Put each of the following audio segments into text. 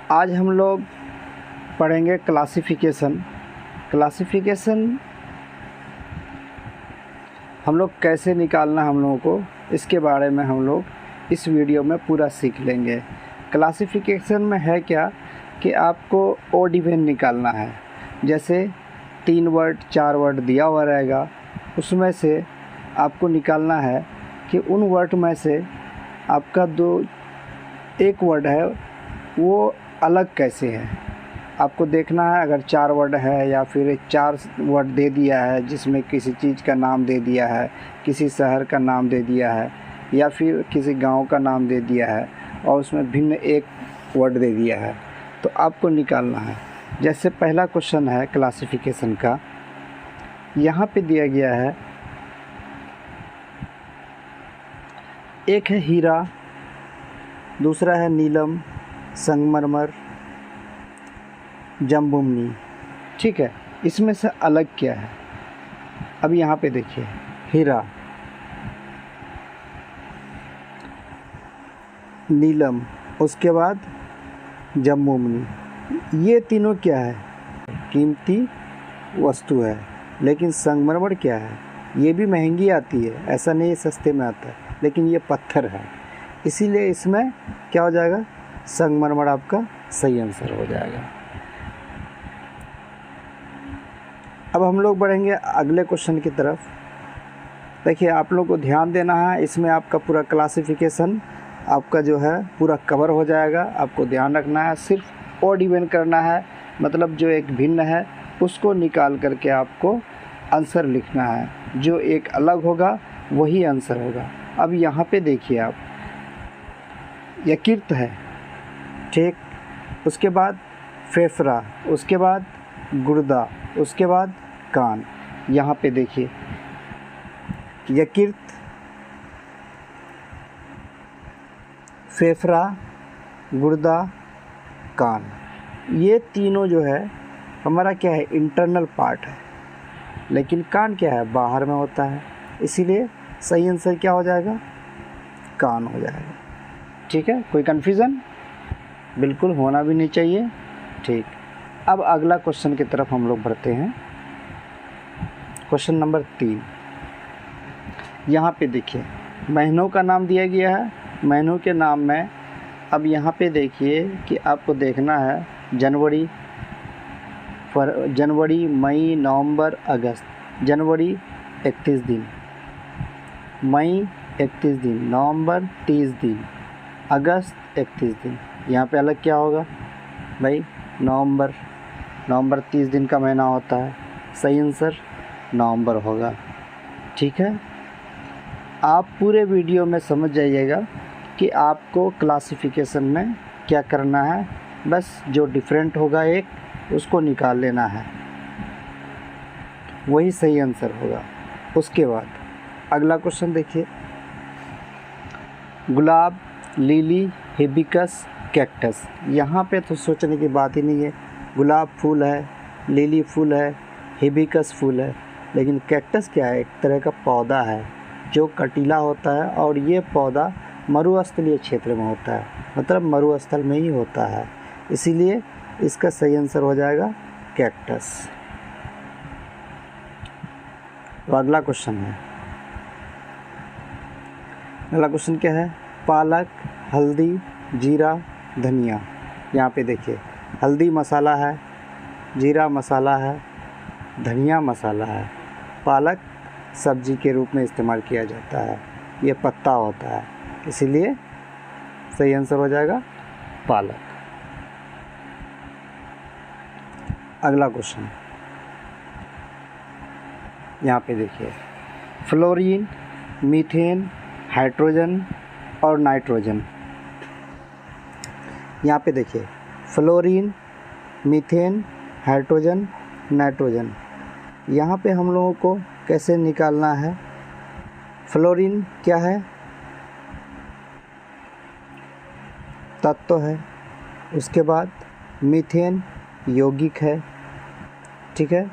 आज हम लोग पढ़ेंगे क्लासिफिकेशन हम लोग कैसे निकालना हम लोगों को, इसके बारे में हम लोग इस वीडियो में पूरा सीख लेंगे। क्लासिफिकेशन में है क्या कि आपको ओड इवन निकालना है। जैसे 3 वर्ड 4 वर्ड दिया हुआ रहेगा, उसमें से आपको निकालना है कि उन वर्ड में से आपका एक वर्ड है वो अलग कैसे है। आपको देखना है, अगर 4 वर्ड है या फिर 4 वर्ड दे दिया है जिसमें किसी चीज़ का नाम दे दिया है, किसी शहर का नाम दे दिया है या फिर किसी गांव का नाम दे दिया है और उसमें भिन्न एक वर्ड दे दिया है, तो आपको निकालना है। जैसे पहला क्वेश्चन है क्लासिफिकेशन का, यहाँ पे दिया गया है, एक है हीरा, दूसरा है नीलम, संगमरमर, जम्बुमनी। ठीक है, इसमें से अलग क्या है? अब यहाँ पे देखिए, हीरा, नीलम, उसके बाद जम्बुमनी, ये तीनों क्या है? कीमती वस्तु है। लेकिन संगमरमर क्या है? ये भी महंगी आती है, ऐसा नहीं सस्ते में आता है, लेकिन ये पत्थर है, इसीलिए इसमें क्या हो जाएगा? संगमरमर आपका सही आंसर हो जाएगा। अब हम लोग बढ़ेंगे अगले क्वेश्चन की तरफ। देखिए, आप लोग को ध्यान देना है, इसमें आपका पूरा क्लासिफिकेशन आपका जो है पूरा कवर हो जाएगा। आपको ध्यान रखना है, सिर्फ ओड इवन करना है, मतलब जो एक भिन्न है उसको निकाल करके आपको आंसर लिखना है। जो एक अलग होगा वही आंसर होगा। अब यहाँ पे देखिए आप, यकृत है, ठीक, उसके बाद फेफड़ा, उसके बाद गुर्दा, उसके बाद कान। यहाँ पे देखिए, यकृत, फेफड़ा, गुर्दा, कान, ये तीनों जो है हमारा क्या है? इंटरनल पार्ट है। लेकिन कान क्या है? बाहर में होता है, इसीलिए सही आंसर क्या हो जाएगा? कान हो जाएगा। ठीक है, कोई कन्फ्यूज़न बिल्कुल होना भी नहीं चाहिए। ठीक, अब अगला क्वेश्चन की तरफ हम लोग बढ़ते हैं। क्वेश्चन नंबर 3, यहाँ पे देखिए, महीनों का नाम दिया गया है। महीनों के नाम में अब यहाँ पे देखिए कि आपको देखना है जनवरी, मई, नवंबर, अगस्त। जनवरी 31 दिन, मई 31 दिन, नवंबर 30 दिन, अगस्त 31 दिन। यहाँ पे अलग क्या होगा भाई? नवंबर 30 दिन का महीना होता है, सही आंसर नवंबर होगा। ठीक है, आप पूरे वीडियो में समझ जाइएगा कि आपको क्लासिफिकेशन में क्या करना है। बस जो डिफरेंट होगा एक, उसको निकाल लेना है, वही सही आंसर होगा। उसके बाद अगला क्वेश्चन देखिए, गुलाब, लिली, हिबिस्कस, कैक्टस। यहाँ पे तो सोचने की बात ही नहीं है। गुलाब फूल है, लिली फूल है, हिबिस्कस फूल है, लेकिन कैक्टस क्या है? एक तरह का पौधा है जो कटीला होता है और ये पौधा मरुस्थलीय क्षेत्र में होता है, मतलब मरुस्थल में ही होता है, इसीलिए इसका सही आंसर हो जाएगा कैक्टस। तो अगला क्वेश्चन है, अगला क्वेश्चन क्या है? पालक, हल्दी, जीरा, धनिया। यहाँ पे देखिए, हल्दी मसाला है, जीरा मसाला है, धनिया मसाला है, पालक सब्जी के रूप में इस्तेमाल किया जाता है, ये पत्ता होता है, इसीलिए सही आंसर हो जाएगा पालक। अगला क्वेश्चन, यहाँ पे देखिए, फ्लोरीन, मीथेन, हाइड्रोजन और नाइट्रोजन। यहाँ पे देखिए, फ्लोरीन, मीथेन, हाइड्रोजन, नाइट्रोजन। यहाँ पे हम लोगों को कैसे निकालना है? फ्लोरीन क्या है? तत्व है। उसके बाद मीथेन यौगिक है, ठीक है।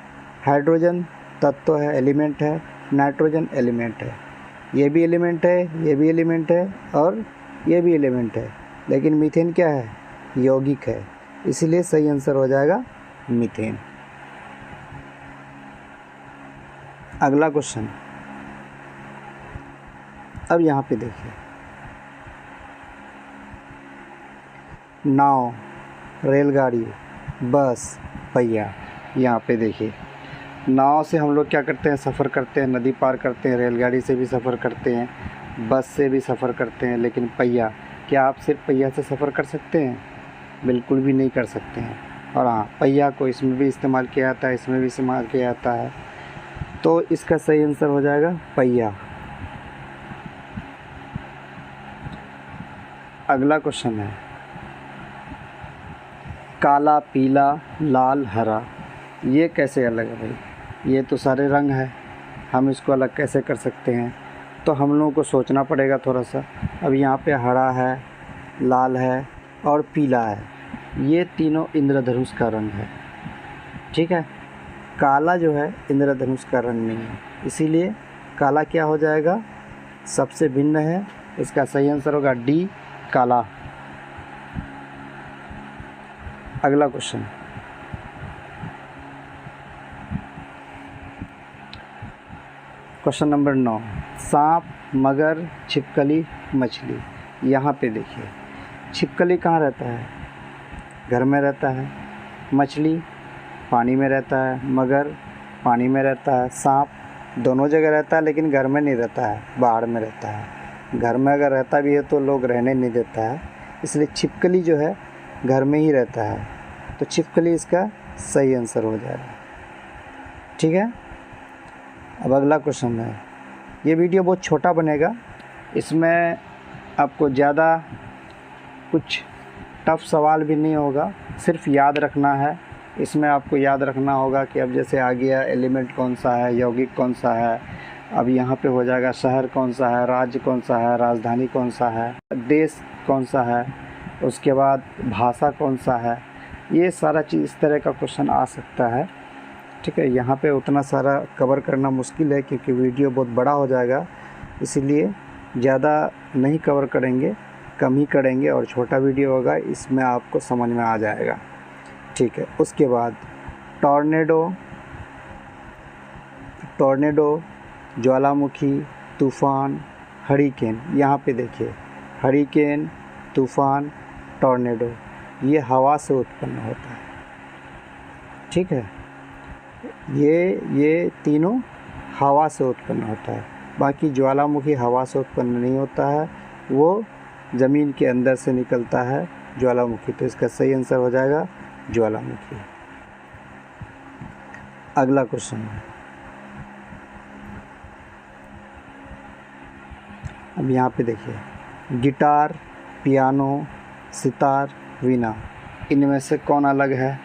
हाइड्रोजन तत्व है, एलिमेंट है। नाइट्रोजन एलिमेंट है। ये भी एलिमेंट है, ये भी एलिमेंट है और ये भी एलिमेंट है। लेकिन मीथेन क्या है? यौगिक है। इसीलिए सही आंसर हो जाएगा मीथेन। अगला क्वेश्चन, अब यहाँ पे देखिए, नाव, रेलगाड़ी, बस, पहिया। यहाँ पे देखिए, नाव से हम लोग क्या करते हैं, सफ़र करते हैं, नदी पार करते हैं, रेलगाड़ी से भी सफ़र करते हैं, बस से भी सफ़र करते हैं, लेकिन पहिया, क्या आप सिर्फ पहिया से सफ़र कर सकते हैं? बिल्कुल भी नहीं कर सकते हैं। और हाँ, पहिया को इसमें भी इस्तेमाल किया जाता है, इसमें भी इस्तेमाल किया जाता है, तो इसका सही आंसर हो जाएगा पहिया। अगला क्वेश्चन है, काला, पीला, लाल, हरा, ये कैसे अलग है भाई? ये तो सारे रंग है, हम इसको अलग कैसे कर सकते हैं? तो हम लोगों को सोचना पड़ेगा थोड़ा सा। अब यहाँ पे हरा है, लाल है और पीला है, ये तीनों इंद्रधनुष का रंग है, ठीक है। काला जो है इंद्रधनुष का रंग नहीं है, इसीलिए काला क्या हो जाएगा, सबसे भिन्न है। इसका सही आंसर होगा डी, काला। अगला क्वेश्चन, क्वेश्चन नंबर 9, सांप, मगर, छिपकली, मछली। यहाँ पे देखिए, छिपकली कहाँ रहता है? घर में रहता है। मछली पानी में रहता है, मगर पानी में रहता है, सांप दोनों जगह रहता है, लेकिन घर में नहीं रहता है, बाहर में रहता है। घर में अगर रहता भी है तो लोग रहने नहीं देता है, इसलिए छिपकली जो है घर में ही रहता है, तो छिपकली इसका सही आंसर हो जाएगा, ठीक है। अब अगला क्वेश्चन है, ये वीडियो बहुत छोटा बनेगा, इसमें आपको ज़्यादा कुछ टफ सवाल भी नहीं होगा, सिर्फ याद रखना है। इसमें आपको याद रखना होगा कि अब जैसे आ गया एलिमेंट कौन सा है, यौगिक कौन सा है, अब यहाँ पे हो जाएगा शहर कौन सा है, राज्य कौन सा है, राजधानी कौन सा है, देश कौन सा है, उसके बाद भाषा कौन सा है, ये सारा चीज़ इस तरह का क्वेश्चन आ सकता है, ठीक है। यहाँ पे उतना सारा कवर करना मुश्किल है क्योंकि वीडियो बहुत बड़ा हो जाएगा, इसीलिए ज़्यादा नहीं कवर करेंगे, कम ही करेंगे और छोटा वीडियो होगा, इसमें आपको समझ में आ जाएगा, ठीक है। उसके बाद टॉर्नेडो, ज्वालामुखी, तूफ़ान, हरिकेन। यहाँ पे देखिए, हरिकेन, तूफ़ान, टॉर्नेडो, ये हवा से उत्पन्न होता है, ठीक है। ये तीनों हवा से उत्पन्न होता है, बाकी ज्वालामुखी हवा से उत्पन्न नहीं होता है, वो ज़मीन के अंदर से निकलता है ज्वालामुखी, तो इसका सही आंसर हो जाएगा ज्वालामुखी। अगला क्वेश्चन है, अब यहाँ पे देखिए, गिटार, पियानो, सितार, वीणा, इनमें से कौन अलग है?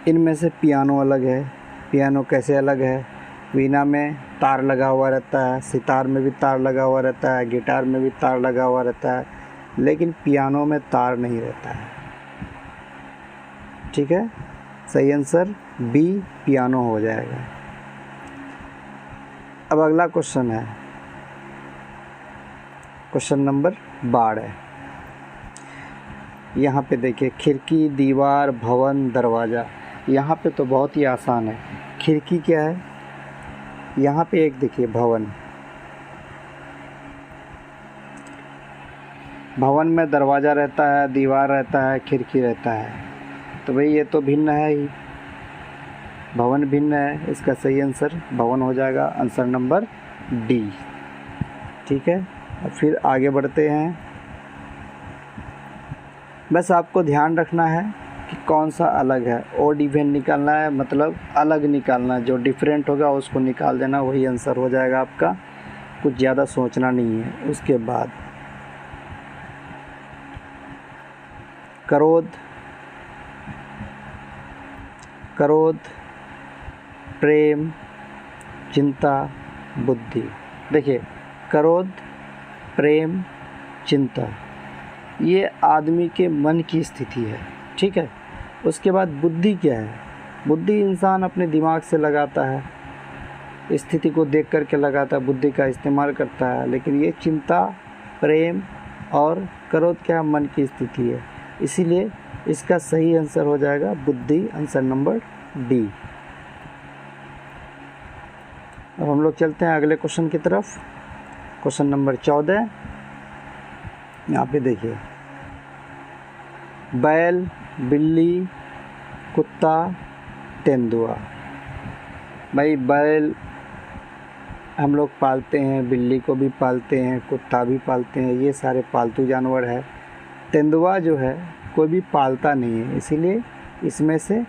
इनमें से पियानो अलग है। पियानो कैसे अलग है? वीणा में तार लगा हुआ रहता है, सितार में भी तार लगा हुआ रहता है, गिटार में भी तार लगा हुआ रहता है, लेकिन पियानो में तार नहीं रहता है, ठीक है। सही आंसर बी, पियानो हो जाएगा। अब अगला क्वेश्चन है, क्वेश्चन नंबर 12। यहाँ पे देखिए, खिड़की, दीवार, भवन, दरवाज़ा। यहाँ पे तो बहुत ही आसान है। खिड़की क्या है? यहाँ पे एक देखिए, भवन, भवन में दरवाज़ा रहता है, दीवार रहता है, खिड़की रहता है, तो भाई ये तो भिन्न है ही, भवन भिन्न है, इसका सही आंसर भवन हो जाएगा, आंसर नंबर डी, ठीक है। अब फिर आगे बढ़ते हैं। बस आपको ध्यान रखना है कि कौन सा अलग है, ओड इवन निकालना है, मतलब अलग निकालना है, जो डिफरेंट होगा उसको निकाल देना, वही आंसर हो जाएगा आपका, कुछ ज़्यादा सोचना नहीं है। उसके बाद क्रोध, प्रेम, चिंता, बुद्धि। देखिए, क्रोध, प्रेम, चिंता, ये आदमी के मन की स्थिति है, ठीक है। उसके बाद बुद्धि क्या है? बुद्धि इंसान अपने दिमाग से लगाता है, स्थिति को देख कर के लगाता है, बुद्धि का इस्तेमाल करता है, लेकिन ये चिंता, प्रेम और क्रोध क्या मन की स्थिति है, इसीलिए इसका सही आंसर हो जाएगा बुद्धि, आंसर नंबर डी। अब हम लोग चलते हैं अगले क्वेश्चन की तरफ। क्वेश्चन नंबर 14, यहाँ पे देखिए, बैल, बिल्ली, कुत्ता, तेंदुआ। भाई बैल हम लोग पालते हैं, बिल्ली को भी पालते हैं, कुत्ता भी पालते हैं, ये सारे पालतू जानवर है। तेंदुआ जो है कोई भी पालता नहीं है, इसीलिए इसमें से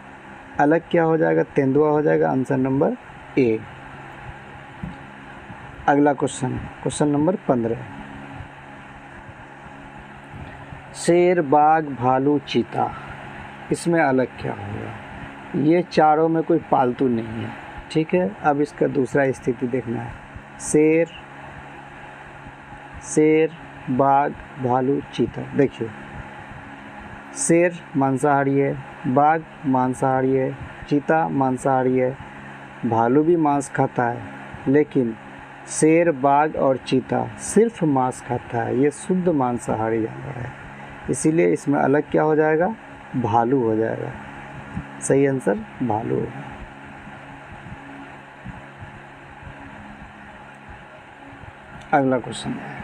अलग क्या हो जाएगा, तेंदुआ हो जाएगा, आंसर नंबर ए। अगला क्वेश्चन, क्वेश्चन नंबर 15, शेर, बाघ, भालू, चीता, इसमें अलग क्या होगा। ये चारों में कोई पालतू नहीं है, ठीक है। अब इसका दूसरा स्थिति देखना है, शेर, बाघ, भालू, चीता। देखिए, शेर मांसाहारी है, बाघ मांसाहारी है, चीता मांसाहारी है, भालू भी मांस खाता है, लेकिन शेर, बाघ और चीता सिर्फ मांस खाता है, ये शुद्ध मांसाहारी जानवर है, इसीलिए इसमें अलग क्या हो जाएगा, भालू हो जाएगा। सही आंसर भालू होगा। अगला क्वेश्चन है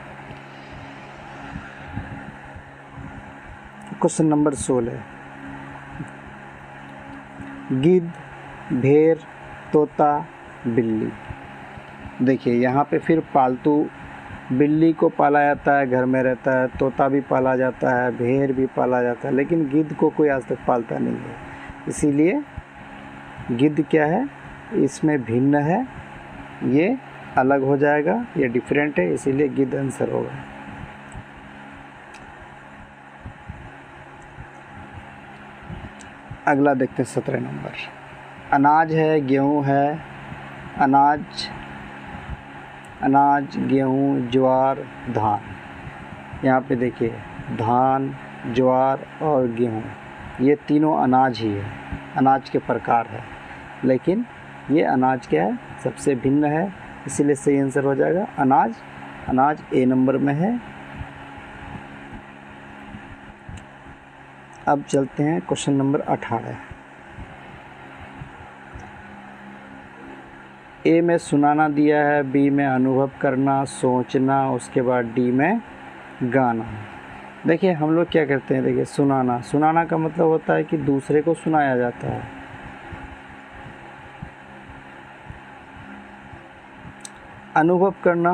क्वेश्चन नंबर 16, गिद्ध, भेड़, तोता, बिल्ली। देखिए यहाँ पे फिर पालतू बिल्ली को पाला जाता है, घर में रहता है, तोता भी पाला जाता है, भेड़ भी पाला जाता है, लेकिन गिद्ध को कोई आज तक पालता नहीं है, इसीलिए गिद्ध क्या है, इसमें भिन्न है, ये अलग हो जाएगा, ये डिफरेंट है, इसीलिए गिद्ध आंसर होगा। अगला देखते हैं 17 नंबर, अनाज है, गेहूँ है, अनाज, गेहूँ, ज्वार, धान। यहाँ पे देखिए धान, ज्वार और गेहूँ, ये तीनों अनाज ही है, अनाज के प्रकार है, लेकिन ये अनाज क्या है, सबसे भिन्न है, इसीलिए सही आंसर हो जाएगा अनाज ए नंबर में है। अब चलते हैं क्वेश्चन नंबर 18। ए में सुनाना दिया है, बी में अनुभव करना, सोचना, उसके बाद डी में गाना। देखिए हम लोग क्या करते हैं, देखिए सुनाना का मतलब होता है कि दूसरे को सुनाया जाता है। अनुभव करना,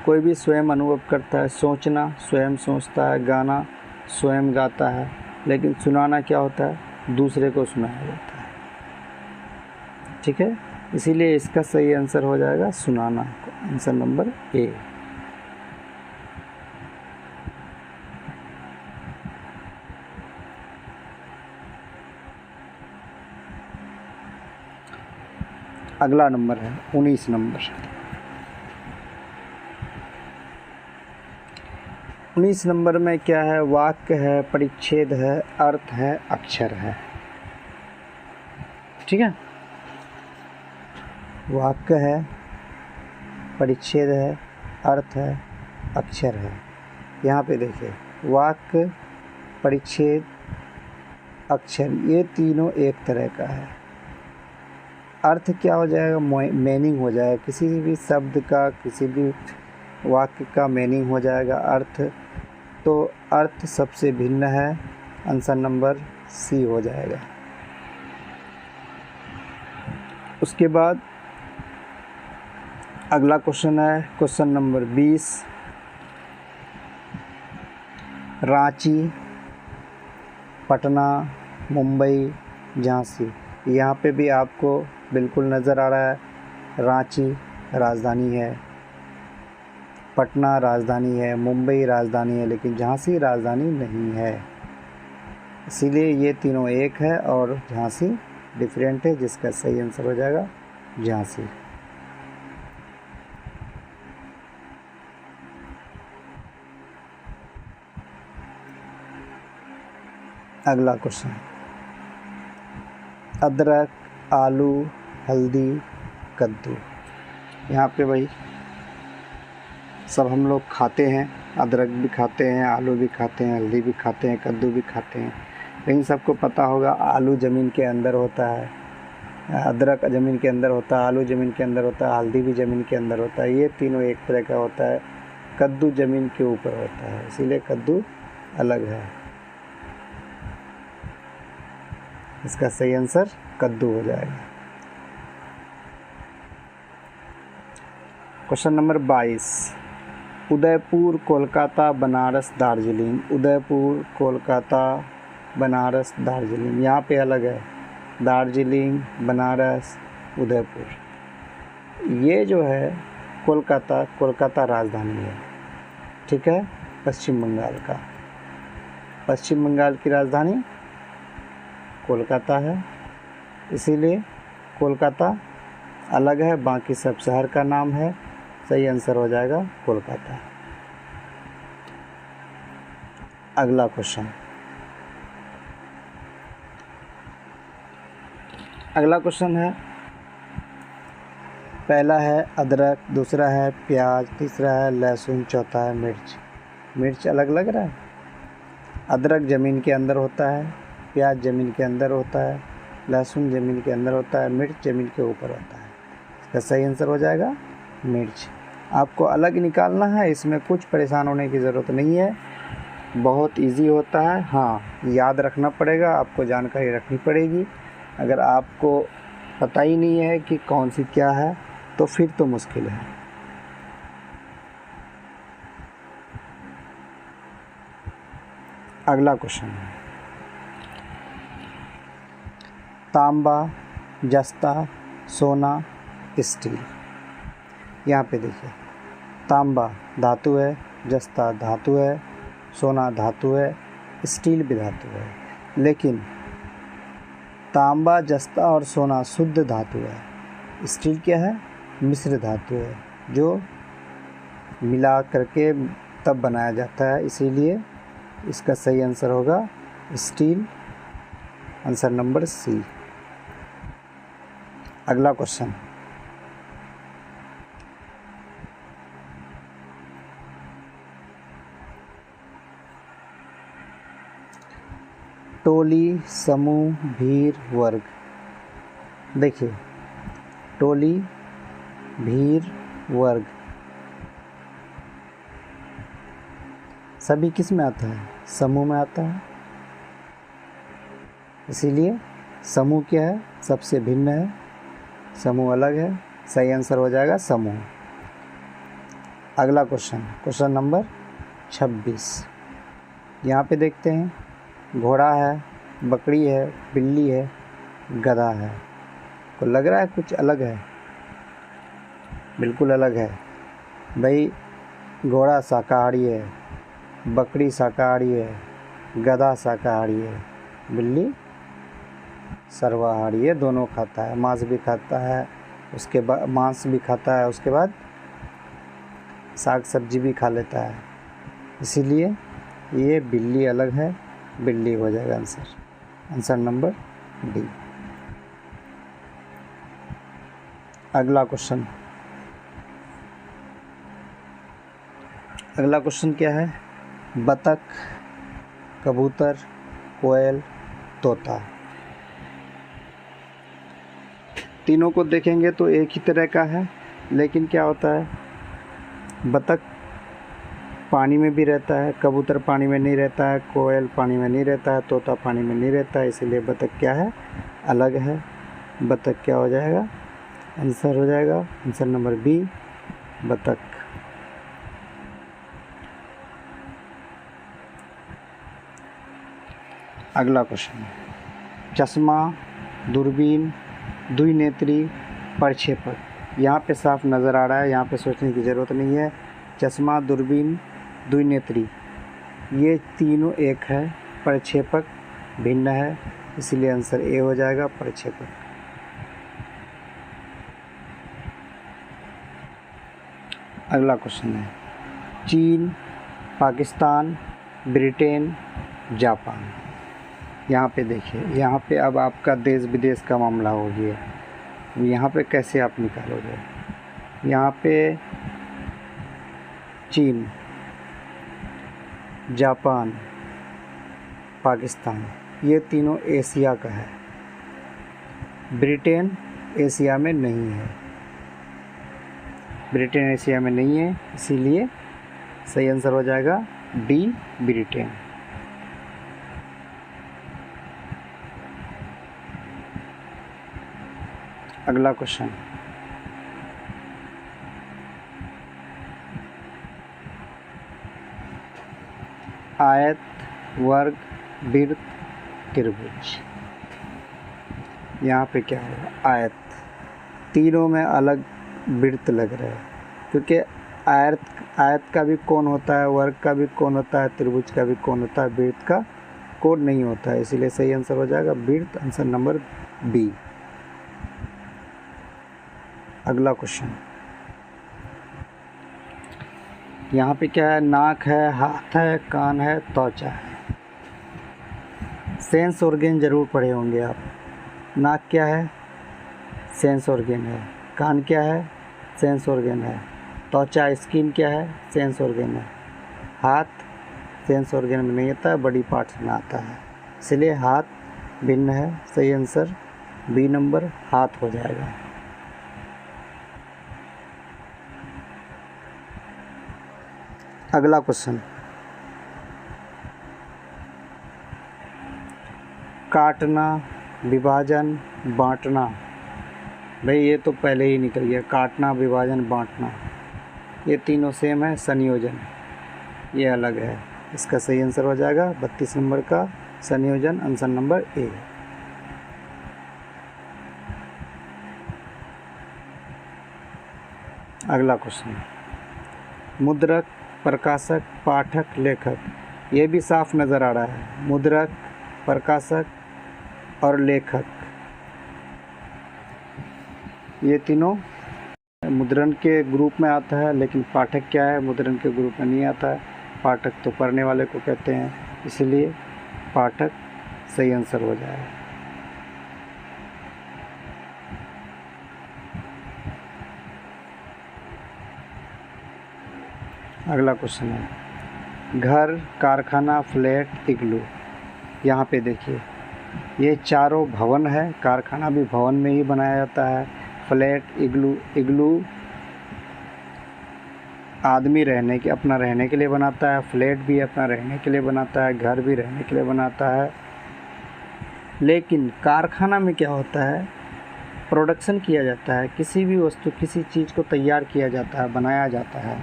कोई भी स्वयं अनुभव करता है, सोचना स्वयं सोचता है, गाना स्वयं गाता है, लेकिन सुनाना क्या होता है, दूसरे को सुनाया जाता है, ठीक है। इसीलिए इसका सही आंसर हो जाएगा सुनाना, आंसर नंबर ए। अगला नंबर है 19 नंबर। 19 नंबर में क्या है, वाक्य है, परिच्छेद है, अर्थ है, अक्षर है, ठीक है। वाक्य है, परिच्छेद है, अर्थ है, अक्षर है। यहाँ पे देखिए वाक्य, परिच्छेद, अक्षर, ये तीनों एक तरह का है। अर्थ क्या हो जाएगा, मीनिंग हो जाएगा, किसी भी शब्द का, किसी भी वाक्य का मीनिंग हो जाएगा अर्थ, तो अर्थ सबसे भिन्न है, आंसर नंबर सी हो जाएगा। उसके बाद अगला क्वेश्चन है क्वेश्चन नंबर 20, रांची, पटना, मुंबई, झांसी। यहाँ पे भी आपको बिल्कुल नज़र आ रहा है, रांची राजधानी है, पटना राजधानी है, मुंबई राजधानी है, लेकिन झांसी राजधानी नहीं है, इसीलिए ये तीनों एक है और झांसी डिफरेंट है, जिसका सही आंसर हो जाएगा झांसी। अगला क्वेश्चन, अदरक, आलू, हल्दी, कद्दू। यहाँ पे भाई सब हम लोग खाते हैं, अदरक भी खाते हैं, आलू भी खाते हैं, हल्दी भी खाते हैं, कद्दू भी खाते हैं, लेकिन सबको पता होगा आलू ज़मीन के अंदर होता है, अदरक ज़मीन के अंदर होता है, आलू ज़मीन के अंदर होता है, हल्दी भी ज़मीन के अंदर होता है। ये तीनों एक तरह का होता है। कद्दू ज़मीन के ऊपर होता है, इसीलिए कद्दू अलग है। इसका सही आंसर कद्दू हो जाएगा। Question number 22, Udaipur, Kolkata, Banaras, Darjeeling. उदयपुर, कोलकाता, बनारस, दार्जिलिंग। यहाँ पे अलग है, दार्जिलिंग, बनारस, उदयपुर। ये जो है कोलकाता, कोलकाता राजधानी है, ठीक है, पश्चिम बंगाल का। पश्चिम बंगाल की राजधानी कोलकाता है, इसीलिए कोलकाता अलग है, बाकी सब शहर का नाम है। सही आंसर हो जाएगा कोलकाता। अगला क्वेश्चन, अगला क्वेश्चन है, पहला है अदरक, दूसरा है प्याज, तीसरा है लहसुन, चौथा है मिर्च। मिर्च अलग लग रहा है। अदरक ज़मीन के अंदर होता है, प्याज ज़मीन के अंदर होता है, लहसुन ज़मीन के अंदर होता है, मिर्च ज़मीन के ऊपर होता है। इसका सही आंसर हो जाएगा मिर्च। आपको अलग निकालना है, इसमें कुछ परेशान होने की ज़रूरत नहीं है, बहुत इजी होता है। हाँ, याद रखना पड़ेगा, आपको जानकारी रखनी पड़ेगी। अगर आपको पता ही नहीं है कि कौन सी क्या है तो फिर तो मुश्किल है। अगला क्वेश्चन है, तांबा, जस्ता, सोना, स्टील। यहाँ पे देखिए, तांबा धातु है, जस्ता धातु है, सोना धातु है, स्टील भी धातु है। लेकिन तांबा, जस्ता और सोना शुद्ध धातु है। स्टील क्या है? मिश्र धातु है, जो मिला करके तब बनाया जाता है, इसीलिए इसका सही आंसर होगा स्टील, आंसर नंबर सी। अगला क्वेश्चन, टोली, समूह, भीड़, वर्ग। देखिए, टोली, भीड़, वर्ग सभी किस में आता है? समूह में आता है, इसीलिए समूह क्या है? सबसे भिन्न है, समूह अलग है। सही आंसर हो जाएगा समूह। अगला क्वेश्चन, क्वेश्चन नंबर 26। यहाँ पे देखते हैं, घोड़ा है, बकरी है, बिल्ली है, गधा है। तो लग रहा है कुछ अलग है, बिल्कुल अलग है भाई। घोड़ा शाकाहारी है, बकरी शाकाहारी है, गधा शाकाहारी है, बिल्ली सर्वाहारी है, दोनों खाता है, मांस भी खाता है, उसके बाद मांस भी खाता है, उसके बाद साग सब्जी भी खा लेता है, इसीलिए ये बिल्ली अलग है, बिल्ली हो जाएगा आंसर, आंसर नंबर डी। अगला क्वेश्चन, अगला क्वेश्चन क्या है? बतख, कबूतर, कोयल, तोता। तीनों को देखेंगे तो एक ही तरह का है, लेकिन क्या होता है, बतख पानी में भी रहता है, कबूतर पानी में नहीं रहता है, कोयल पानी में नहीं रहता है, तोता पानी में नहीं रहता है, इसीलिए बतख क्या है? अलग है। बतख क्या हो जाएगा? आंसर हो जाएगा आंसर नंबर बी, बतख। अगला क्वेश्चन, चश्मा, दूरबीन, द्विनेत्री, प्रक्षेपक। यहाँ पे साफ नज़र आ रहा है, यहाँ पे सोचने की ज़रूरत नहीं है। चश्मा, दूरबीन, द्विनेत्री ये तीनों एक है, प्रक्षेपक भिन्न है, इसलिए आंसर ए हो जाएगा, प्रक्षेपक। अगला क्वेश्चन है, चीन, पाकिस्तान, ब्रिटेन, जापान। यहाँ पे देखिए, यहाँ पे अब आपका देश विदेश का मामला हो गया, यहाँ पे कैसे आप निकालोगे? यहाँ पे चीन, जापान, पाकिस्तान, ये तीनों एशिया का है, ब्रिटेन एशिया में नहीं है, ब्रिटेन एशिया में नहीं है, इसीलिए सही आंसर हो जाएगा डी, ब्रिटेन। अगला क्वेश्चन, आयत, वर्ग, वृत्त, त्रिभुज। यहाँ पे क्या होगा, आयत। तीनों में अलग वृत्त लग रहे हैं, क्योंकि आयत का भी कोण होता है, वर्ग का भी कोण होता है, त्रिभुज का भी कोण होता है, वृत्त का कोण नहीं होता है, इसीलिए सही आंसर हो जाएगा वृत्त, आंसर नंबर बी। अगला क्वेश्चन, यहाँ पे क्या है, नाक है, हाथ है, कान है, त्वचा है। सेंस ऑर्गन जरूर पढ़े होंगे आप। नाक क्या है, सेंस ऑर्गन है। कान क्या है, सेंस ऑर्गन है। त्वचा स्किन क्या है, सेंस ऑर्गन है। हाथ सेंस ऑर्गन में नहीं आता है, बॉडी पार्ट्स में आता है, इसलिए हाथ भिन्न है। सही आंसर बी नंबर, हाथ हो जाएगा। अगला क्वेश्चन, काटना, विभाजन, बांटना। भाई ये तो पहले ही निकल गया, काटना, विभाजन, बांटना, ये तीनों सेम है। संयोजन ये अलग है, इसका सही आंसर हो जाएगा 32 नंबर का संयोजन, आंसर नंबर ए। अगला क्वेश्चन, मुद्रक, प्रकाशक, पाठक, लेखक। ये भी साफ नज़र आ रहा है, मुद्रक, प्रकाशक और लेखक, ये तीनों मुद्रण के ग्रुप में आता है, लेकिन पाठक क्या है, मुद्रण के ग्रुप में नहीं आता है। पाठक तो पढ़ने वाले को कहते हैं, इसलिए पाठक सही आंसर हो जाएगा। अगला क्वेश्चन है, घर, कारखाना, फ्लैट, इग्लू। यहाँ पे देखिए, ये चारों भवन है, कारखाना भी भवन में ही बनाया जाता है, फ्लैट, इग्लू आदमी रहने के, अपना रहने के लिए बनाता है, फ्लैट भी अपना रहने के लिए बनाता है, घर भी रहने के लिए बनाता है। लेकिन कारखाना में क्या होता है, प्रोडक्शन किया जाता है, किसी भी वस्तु, किसी चीज़ को तैयार किया जाता है, बनाया जाता है,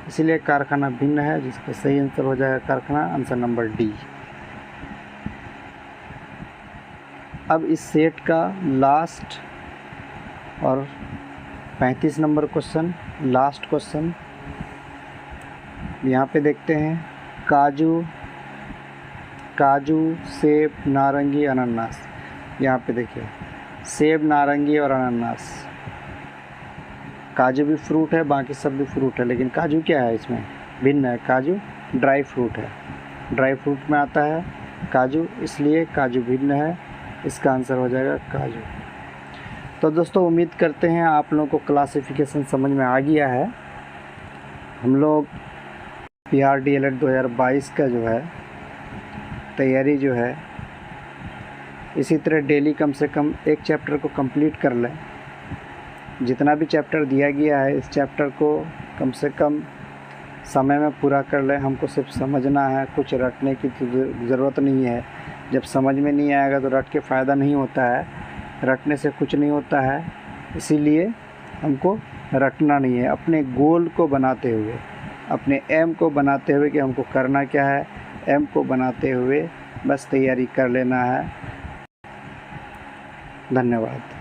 इसलिए कारखाना भिन्न है, जिसका सही आंसर हो जाएगा कारखाना, आंसर नंबर डी। अब इस सेट का लास्ट और 35 नंबर क्वेश्चन, लास्ट क्वेश्चन यहाँ पे देखते हैं, काजू, सेब, नारंगी, अनानास। यहाँ पे देखिए, सेब, नारंगी और अनानास। काजू भी फ्रूट है, बाकी सब भी फ्रूट है, लेकिन काजू क्या है, इसमें भिन्न है। काजू ड्राई फ्रूट है, ड्राई फ्रूट में आता है काजू, इसलिए काजू भिन्न है, इसका आंसर हो जाएगा काजू। तो दोस्तों, उम्मीद करते हैं आप लोगों को क्लासिफिकेशन समझ में आ गया है। हम लोग बिहार DLED 2022 का जो है तैयारी जो है, इसी तरह डेली कम से कम एक चैप्टर को कंप्लीट कर लें। जितना भी चैप्टर दिया गया है, इस चैप्टर को कम से कम समय में पूरा कर लें। हमको सिर्फ समझना है, कुछ रटने की ज़रूरत नहीं है। जब समझ में नहीं आएगा तो रट के फ़ायदा नहीं होता है, रटने से कुछ नहीं होता है, इसीलिए हमको रटना नहीं है। अपने गोल को बनाते हुए, अपने एम को बनाते हुए कि हमको करना क्या है, एम को बनाते हुए बस तैयारी कर लेना है। धन्यवाद।